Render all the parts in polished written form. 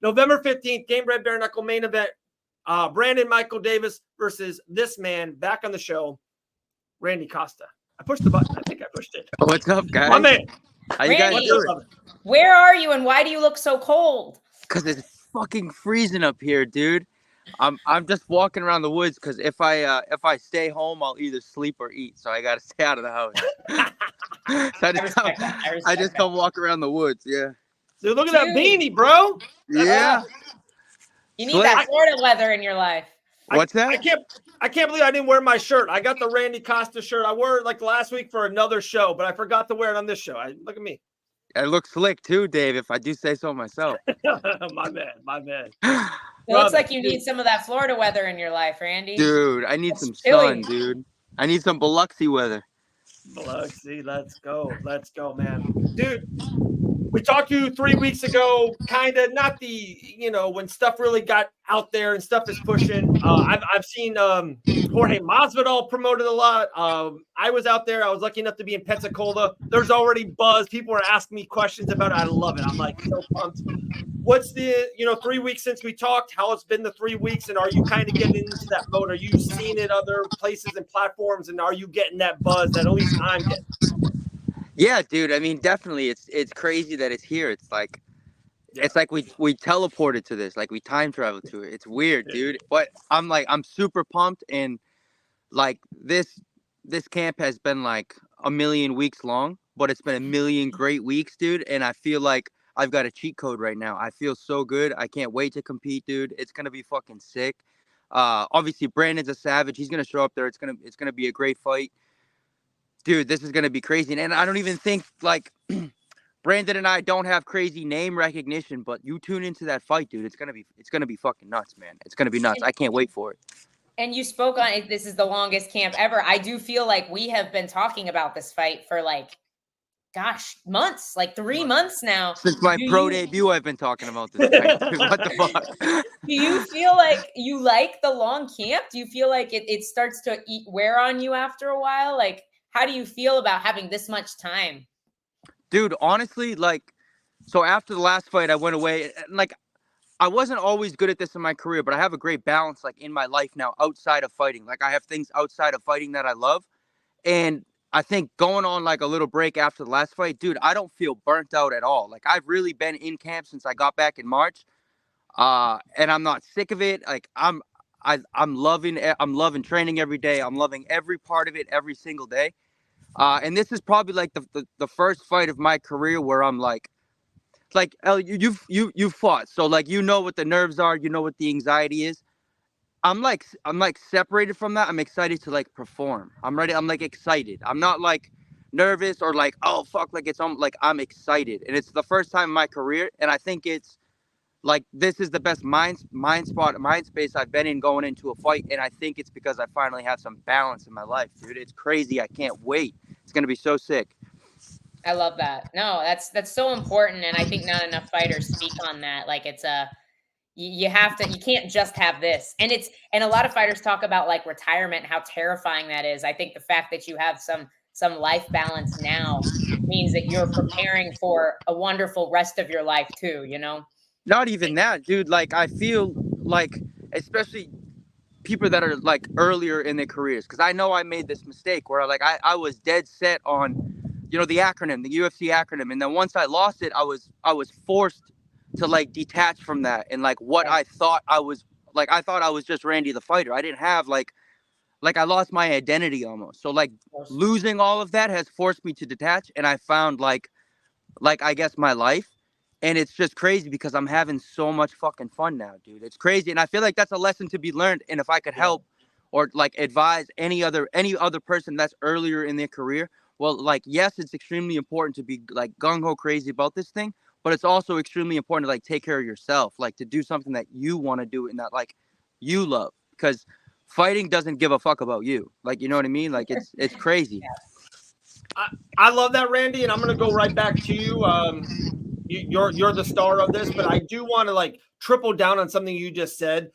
November 15th, Gamebred Bare Knuckle main event. Brandon Michael Davis versus this man back on the show, Randy Costa. I pushed the button. I think I pushed it. What's up, guys? My man. How you guys doing? Where are you and why do you look so cold? Because it's fucking freezing up here, dude. I'm just walking around the woods because if I stay home, I'll either sleep or eat. So I gotta stay out of the house. So I just come walk around the woods. Yeah. Dude, look at that beanie, bro. Yeah. You need that Florida weather in your life. What's that? I can't believe I didn't wear my shirt. I got the Randy Costa shirt. I wore it like last week for another show, but I forgot to wear it on this show. Look at me. It looks slick too, Dave, if I do say so myself. My man. It looks like you need some of that Florida weather in your life, Randy. Dude, I need some sun, dude. I need some Biloxi weather. Biloxi, let's go, man. Dude, we talked to you 3 weeks ago, kind of not when stuff really got out there and stuff is pushing. I've seen Jorge Masvidal promoted a lot. I was out there. I was lucky enough to be in Pensacola. There's already buzz. People are asking me questions about it. I love it. I'm like so pumped. What's the 3 weeks since we talked? How it's been the 3 weeks, and are you kind of getting into that mode? Are you seeing it other places and platforms, and are you getting that buzz that at least I'm getting? Yeah, dude. I mean, definitely, it's crazy that it's here. It's like we teleported to this, like we time traveled to it. It's weird, dude. But I'm super pumped, and like this camp has been like a million weeks long, but it's been a million great weeks, dude. And I feel like I've got a cheat code right now. I feel so good. I can't wait to compete, dude. It's gonna be fucking sick. Obviously, Brandon's a savage. He's gonna show up there. It's gonna be a great fight. Dude, this is going to be crazy. And I don't even think, like, Brandon and I don't have crazy name recognition, but you tune into that fight, dude. It's going to be fucking nuts, man. It's going to be nuts. I can't wait for it. And you spoke on it. This is the longest camp ever. I do feel like we have been talking about this fight for months, like 3 months now. Since my debut, I've been talking about this fight. What the fuck? Do you feel like you like the long camp? Do you feel like it starts to wear on you after a while? Like, how do you feel about having this much time? Dude, honestly, so after the last fight, I went away. And, I wasn't always good at this in my career, but I have a great balance, in my life now outside of fighting. I have things outside of fighting that I love. And I think going on, a little break after the last fight, dude, I don't feel burnt out at all. I've really been in camp since I got back in March. And I'm not sick of it. I'm loving training every day. I'm loving every part of it every single day. And this is probably the first fight of my career where I'm El, you've fought. So what the nerves are, what the anxiety is. I'm separated from that. I'm excited to perform. I'm ready. I'm excited. I'm not nervous or oh fuck, I'm excited. And it's the first time in my career. And I think it's this is the best mind space I've been in going into a fight, and I think it's because I finally have some balance in my life, dude. It's crazy. I can't wait. It's gonna be so sick. I love that. No, that's so important, and I think not enough fighters speak on that. You can't just have this, and a lot of fighters talk about retirement, how terrifying that is. I think the fact that you have some life balance now means that you're preparing for a wonderful rest of your life too. Not even that, dude. I feel especially people that are earlier in their careers, because I know I made this mistake where I was dead set on, the acronym, the UFC acronym, and then once I lost it, I was forced to detach from that and what I thought I was I thought I was just Randy the fighter. I didn't have I lost my identity almost. So losing all of that has forced me to detach, and I found I guess my life. And it's just crazy because I'm having so much fucking fun now, dude. It's crazy. And I feel like that's a lesson to be learned. And if I could help or advise any other person that's earlier in their career, well, yes, it's extremely important to be gung-ho crazy about this thing, but it's also extremely important to take care of yourself, to do something that you want to do and that you love, because fighting doesn't give a fuck about you. You know what I mean? It's crazy. I love that, Randy. And I'm going to go right back to you. You're the star of this, but I do want to triple down on something you just said.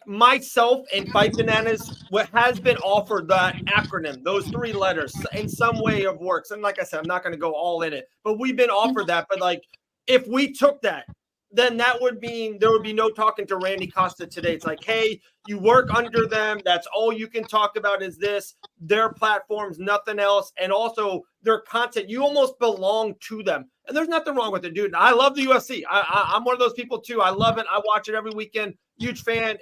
Myself and Fight Bananas, what has been offered that acronym, those 3 letters in some way of works. And like I said, I'm not going to go all in it, but we've been offered that. But if we took that, then that would mean there would be no talking to Randy Costa today. It's like, hey, you work under them. That's all you can talk about is this, their platforms, nothing else. And also their content. You almost belong to them. And there's nothing wrong with it, dude. I love the UFC. I'm one of those people too. I love it. I watch it every weekend. Huge fan.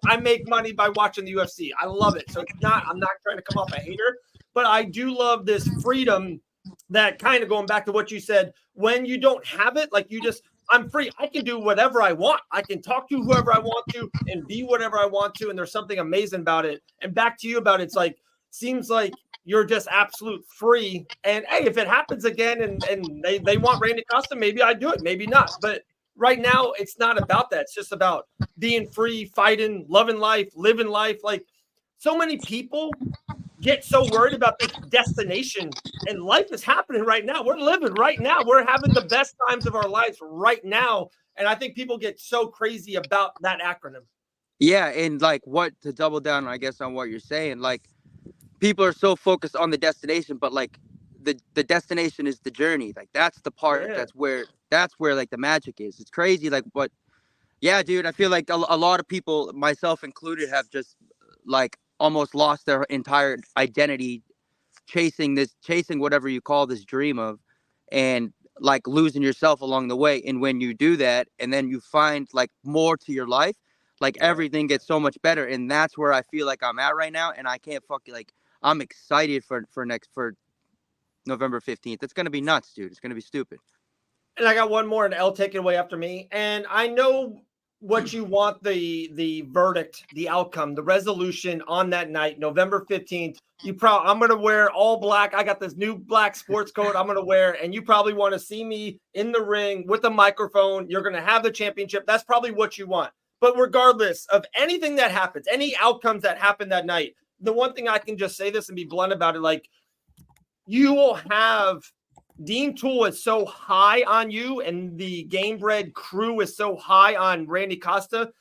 I make money by watching the UFC. I love it. So I'm not trying to come off a hater, but I do love this freedom that kind of going back to what you said, when you don't have it, like I'm free. I can do whatever I want. I can talk to whoever I want to and be whatever I want to. And there's something amazing about it. And back to you about it, it's like, seems like you're just absolute free. And hey, if it happens again and they want Randy Costa, maybe I do it, maybe not. But right now, it's not about that. It's just about being free, fighting, loving life, living life. Like, so many people get so worried about this destination, and life is happening right now. We're living right now. We're having the best times of our lives right now. And I think people get so crazy about that acronym. Yeah. And like, what to double down, I guess, on what you're saying, like, people are so focused on the destination, but like the destination is the journey. Like, that's the part. Yeah. That's where like the magic is. It's crazy. Like, but yeah, dude, I feel like a lot of people, myself included, have just like almost lost their entire identity chasing whatever you call this dream of, and like losing yourself along the way. And when you do that, and then you find like more to your life, like everything gets so much better. And that's where I feel like I'm at right now. And I can't like, I'm excited for November 15th. It's going to be nuts, dude. It's going to be stupid. And I got one more, and L, take it away after me. And I know what you want, the verdict, the outcome, the resolution on that night, November 15th. I'm going to wear all black. I got this new black sports coat I'm going to wear, and you probably want to see me in the ring with a microphone. You're going to have the championship. That's probably what you want. But regardless of anything that happens, any outcomes that happen that night, the one thing I can just say this and be blunt about it, like, you will have Dean Toole is so high on you, and the Gamebred crew is so high on Randy Costa.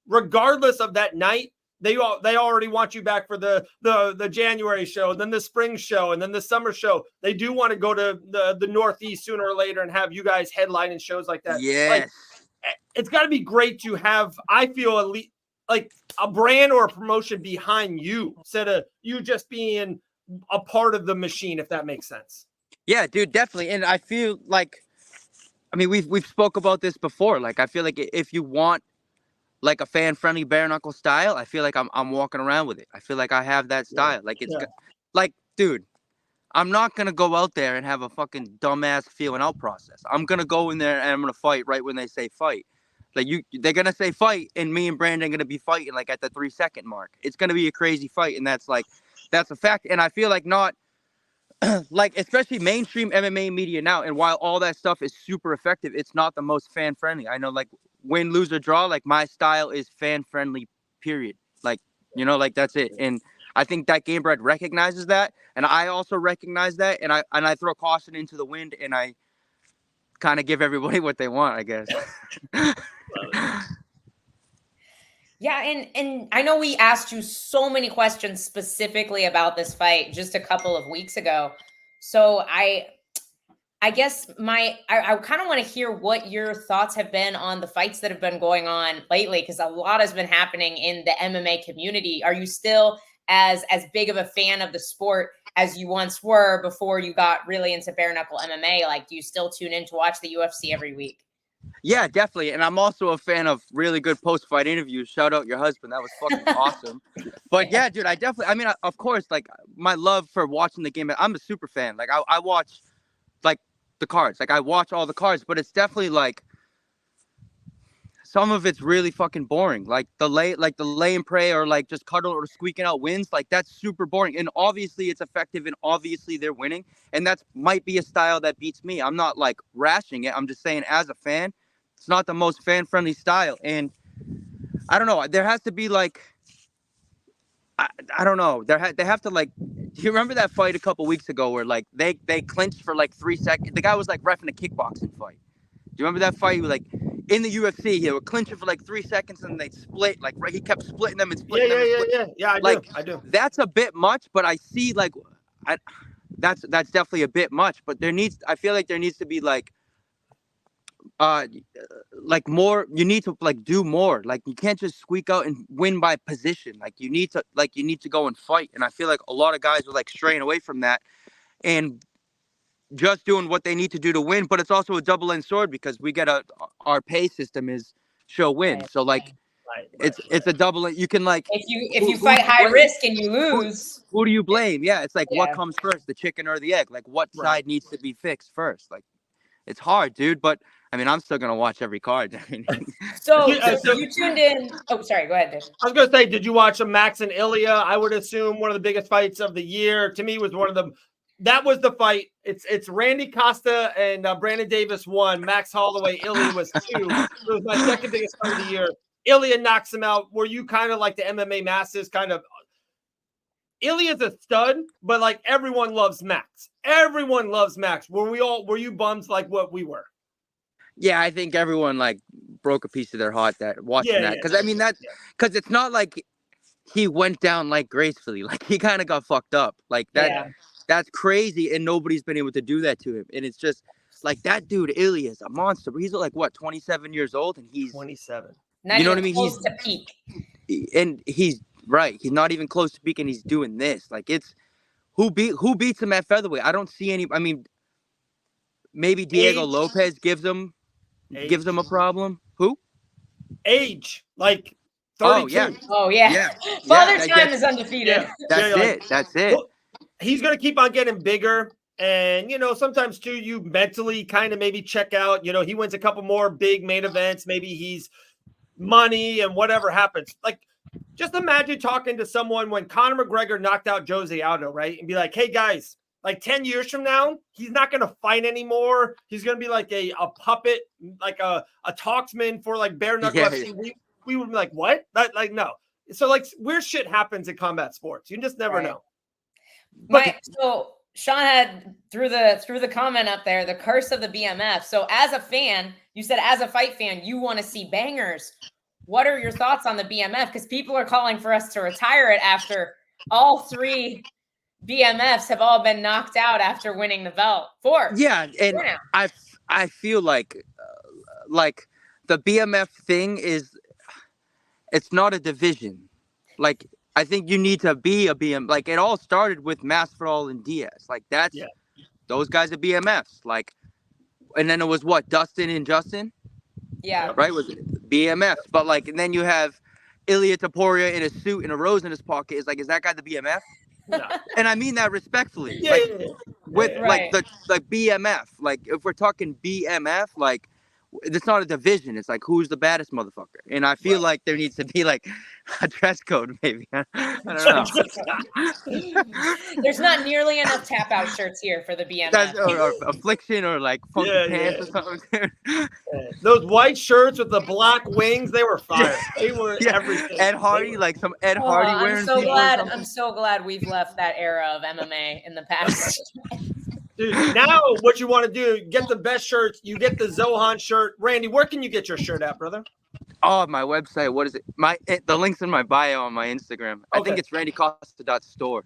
Regardless of that night, they already want you back for the January show, then the spring show, and then the summer show. They do want to go to the Northeast sooner or later and have you guys headlining shows like that. Yeah, like, it's got to be great to have, I feel, at least like a brand or a promotion behind you instead of you just being a part of the machine, if that makes sense. Yeah, dude, definitely. And I feel like, I mean, we've spoke about this before. Like, I feel like if you want like a fan-friendly bare knuckle style, I feel like I'm walking around with it. I feel like I have that style. Like, it's like, dude, I'm not gonna go out there and have a fucking dumbass feeling out process. I'm gonna go in there and I'm gonna fight right when they say fight. Like, they're gonna say fight, and me and Brandon gonna be fighting like at the 3-second mark. It's gonna be a crazy fight, and that's a fact. And I feel like not. Like, especially mainstream MMA media now, and while all that stuff is super effective, it's not the most fan friendly. I know, like, win, lose, or draw, like, my style is fan friendly, period. Like, you know, like, that's it. And I think that Gamebred recognizes that, and I also recognize that, and I throw caution into the wind, and I kind of give everybody what they want, I guess. Yeah, and I know we asked you so many questions specifically about this fight just a couple of weeks ago. So I guess I kind of want to hear what your thoughts have been on the fights that have been going on lately, because a lot has been happening in the MMA community. Are you still as big of a fan of the sport as you once were before you got really into bare knuckle MMA? Like, do you still tune in to watch the UFC every week? Yeah, definitely. And I'm also a fan of really good post-fight interviews. Shout out your husband. That was fucking awesome. But yeah, dude, I mean, of course, like, my love for watching the game, I'm a super fan. Like, I watch, like, the cards. Like, I watch all the cards, but it's definitely, like, some of it's really fucking boring. Like, the lay and pray, or, like, just cuddle or squeaking out wins. Like, that's super boring. And obviously it's effective, and obviously they're winning. And that might be a style that beats me. I'm not, like, rashing it. I'm just saying, as a fan, it's not the most fan-friendly style. And I don't know. There has to be, like, I don't know. They have to, like, do you remember that fight a couple weeks ago where, like, they clinched for, like, 3 seconds? The guy was, like, reffing a kickboxing fight. Do you remember that fight? Like, in the UFC, he would clinch it for, like, 3 seconds, and they'd split. Like, right, he kept splitting them and splitting them. Yeah, I do. That's a bit much, but I see, like, that's definitely a bit much. But I feel like there needs to be, like, like more, you need to like do more. Like you can't just squeak out and win by position. Like you need to go and fight. And I feel like a lot of guys are like straying away from that and just doing what they need to do to win. But it's also a double-edged sword because we get our pay system is show win. Right. So like it's a double. You can like if you fight high risk and you lose, who do you blame? Yeah, it's like what Yeah. comes first, the chicken or the egg? Like what Right. side needs to be fixed first? Like it's hard, dude. But I mean, I'm still gonna watch every card. I mean, so So- you tuned in. Oh, sorry. Go ahead, Dave. I was gonna say, did you watch Max and Ilya? I would assume one of the biggest fights of the year. To me, was one of them. That was the fight. It's Randy Costa and Brandon Davis won. Max Holloway, Ilya was 2. It was my second biggest fight of the year. Ilya knocks him out. Were you kind of like the MMA masses kind of? Ilya's a stud, but like everyone loves Max. Everyone loves Max. Were you bums like what we were? yeah, I think everyone like broke a piece of their heart that watching that because I mean because it's not like he went down like gracefully. Like he kind of got fucked up. Like that. Yeah. That's crazy, and nobody's been able to do that to him. And it's just like that dude, Ilya, is a monster. He's like what, 27 years old, and he's 27. Not You know even what I mean? Close to peak. and he's right. He's not even close to peak, and he's doing this. Like it's who beats him at featherweight? I don't see any. I mean, maybe Diego Age. Lopez gives him a problem. Who? Age, like 32. Oh yeah, Oh yeah. Yeah. Father that Time gets- is undefeated. Yeah. that's like- it. That's it. Well, he's going to keep on getting bigger. And, sometimes too, you mentally kind of maybe check out. He wins a couple more big main events. Maybe he's money and whatever happens. Like, just imagine talking to someone when Conor McGregor knocked out Jose Aldo, right? And be like, hey, guys, like 10 years from now, he's not going to fight anymore. He's going to be like a puppet, like a talksman for like bare knuckle Yeah. FC. We would be like, what? Like, no. So, like, weird shit happens in combat sports. You just never Right. know. So Sean had threw the comment up there, the curse of the BMF. So as a fan, you said as a fight fan, you want to see bangers. What are your thoughts on the BMF? Because people are calling for us to retire it after all 3 BMFs have all been knocked out after winning the belt. 4. Yeah, and 4 now. I feel like the BMF thing is, it's not a division. Like I think you need to be a BM. Like it all started with Masvidal and Diaz. Like that's those guys are BMFs. Like, and then it was what, Dustin and Justin, Yeah. right? Was it BMFs? But like, and then you have Ilya Taporia in a suit and a rose in his pocket. Is that guy the BMF? No. And I mean that respectfully. Yeah, like yeah, yeah. with Right. like BMF. Like if we're talking BMF, like it's not a division. It's like who's the baddest motherfucker. And I feel like there needs to be like a dress code, maybe. I don't know. There's not nearly enough tap out shirts here for the BMF. That's, or Affliction or like funky pants or something. Those white shirts with the black wings, they were fire. They were Yeah. everything. Ed Hardy, like some Ed Oh, Hardy I'm wearing so people or glad. something. I'm so glad we've left that era of MMA in the past. Dude, now what you want to do, get the best shirts. You get the Zohan shirt. Randy, where can you get your shirt at, brother? Oh, my website. What is it? The link's in my bio on my Instagram. I think Okay. it's randycosta.store.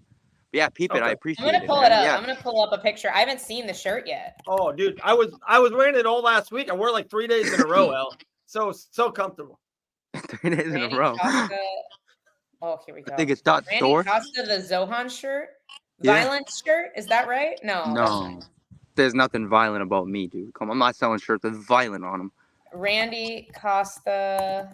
Yeah, peep it. I Okay. appreciate I'm it. gonna pull man. it up. Yeah. I'm gonna pull up a picture. I haven't seen the shirt yet. Oh, dude, I was wearing it all last week. I wore it like 3 days in a row, Al. So comfortable. 3 days in a Randy row. Costa. Oh, here we go. I think it's dot Randy store. Costa, the Zohan shirt. Yeah. Violence shirt. Is that right? No. No, there's nothing violent about me, dude. Come on, I'm not selling shirts with violent on them. Randy Costa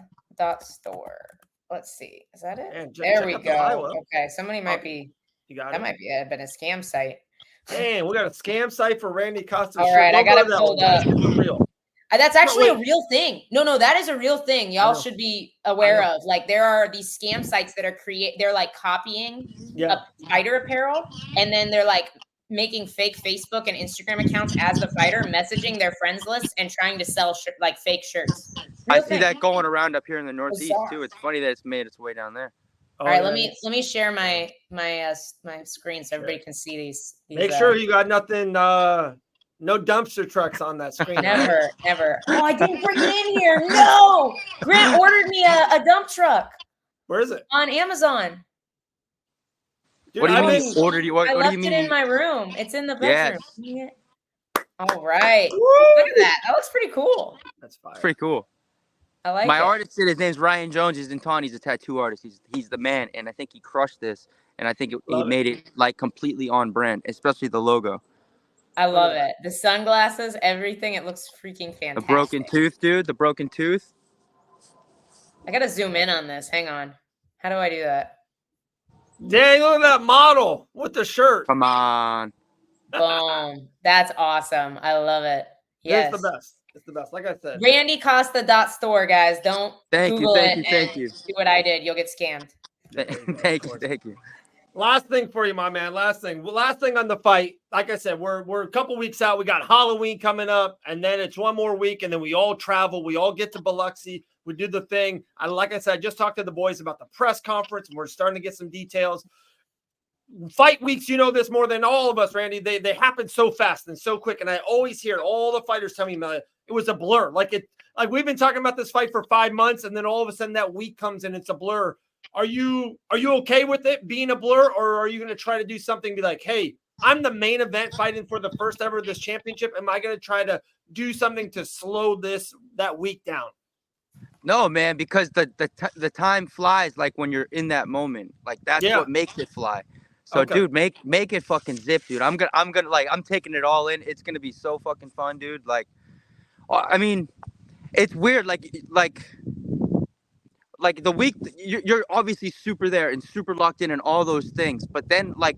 .store. Let's see. Is that it? Man, There check we out the bio, go. Al. Okay, somebody might be. You got That it. might be have been a scam site. Man, we got a scam site for Randy Costa. All right, I got it that pulled one, guys. up. Keep it real. That's actually a wait. real thing. No, that is a real thing. Y'all know. should be aware I know. of. Like there are these scam sites that are they're like copying Yeah. a fighter apparel, and then they're like making fake Facebook and Instagram accounts as the fighter, messaging their friends list and trying to sell like fake shirts. I Real see thing. that going around up here in the Northeast Bizarre. too. It's funny that it's made its way down there. Oh, All right, yeah. let me share my screen so everybody can see these Make sure you got nothing. No dumpster trucks on that screen. Never. Oh, I didn't bring it in here. No, Grant ordered me a dump truck Where is it? on Amazon. Dude, What do you I've mean? been- Ordered you? What I do left you mean? it in my room. It's in the bedroom. Yes. All right. Woo! Look at that. That looks pretty cool. That's fire. It's pretty cool. I like My it. artist, his name's Ryan Jones. He's in Taunton. He's a tattoo artist. He's the man, and I think he crushed this. And I think he made it like completely on brand, especially the logo. I love it. The sunglasses, everything. It looks freaking fantastic. The broken tooth, dude. The broken tooth. I gotta zoom in on this. Hang on. How do I do that? Dang, look at that model with the shirt. Come on. Boom. That's awesome. I love it. Yes. It's the best. It's the best. Like I said. RandyCosta.store, guys. Don't Google it. Thank you. Do what I did. You'll get scammed. Thank you. Last thing for you, my man. Last thing on the fight. Like I said, we're a couple weeks out. We got Halloween coming up, and then it's one more week, and then we all travel. We all get to Biloxi. We do the thing. Like I said, I just talked to the boys about the press conference, and we're starting to get some details. Fight weeks, you know this more than all of us, Randy. They happen so fast and so quick, and I always hear all the fighters tell me it was a blur. Like we've been talking about this fight for 5 months, and then all of a sudden that week comes and it's a blur. Are you okay with it being a blur, or are you going to try to do something? Be like, hey, I'm the main event fighting for the first ever of this championship. Am I going to try to do something to slow that week down? No, man, because the time flies like when you're in that moment. Like that's what makes it fly. So, dude, make it fucking zip, dude. I'm taking it all in. It's gonna be so fucking fun, dude. Like, I mean, it's weird. Like the week you're obviously super there and super locked in and all those things. But then, like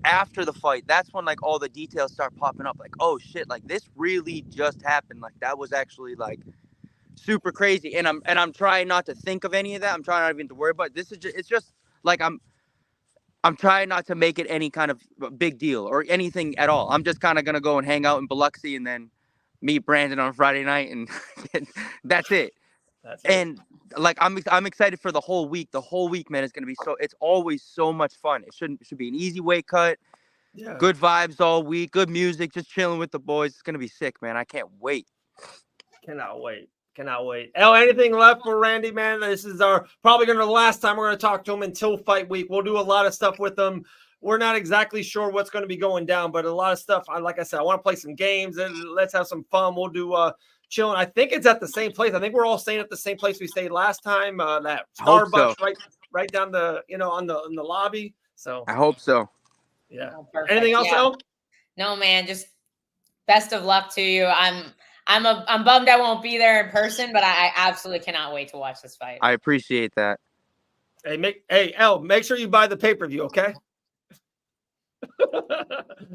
after the fight, that's when like all the details start popping up. Like, oh shit, like this really just happened. Like that was actually like super crazy. And I'm trying not to think of any of that. I'm trying not even to worry about it. It's just like I'm trying not to make it any kind of big deal or anything at all. I'm just kind of going to go and hang out in Biloxi and then meet Brandon on Friday night. And that's it. And like, I'm excited for the whole week. The whole week, man, is going to be it's always so much fun. It should be an easy weight cut. Yeah. Good vibes all week. Good music. Just chilling with the boys. It's going to be sick, man. I can't wait. Cannot wait. Anything left for Randy, man? This is probably going to be the last time we're going to talk to him until fight week. We'll do a lot of stuff with him. We're not exactly sure what's going to be going down, but a lot of stuff. Like I said, I want to play some games. Let's have some fun. We'll do chilling. I think it's at the same place. I think we're all staying at the same place we stayed last time. That Starbucks right down the on the lobby. So I hope so. Yeah. Oh, anything else, El? No, man. Just best of luck to you. I'm bummed I won't be there in person, but I absolutely cannot wait to watch this fight. I appreciate that. Hey, El, make sure you buy the pay-per-view, okay?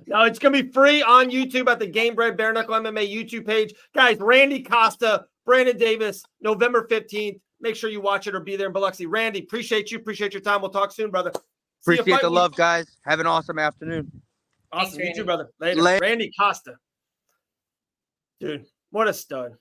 No, it's going to be free on YouTube at the Gamebred Bare Knuckle MMA YouTube page. Guys, Randy Costa, Brandon Davis, November 15th. Make sure you watch it or be there in Biloxi. Randy, appreciate you. Appreciate your time. We'll talk soon, brother. Appreciate the love, guys. Have an awesome afternoon. Awesome. Thanks, you too, brother. Later. Randy Costa. Dude, what a stud.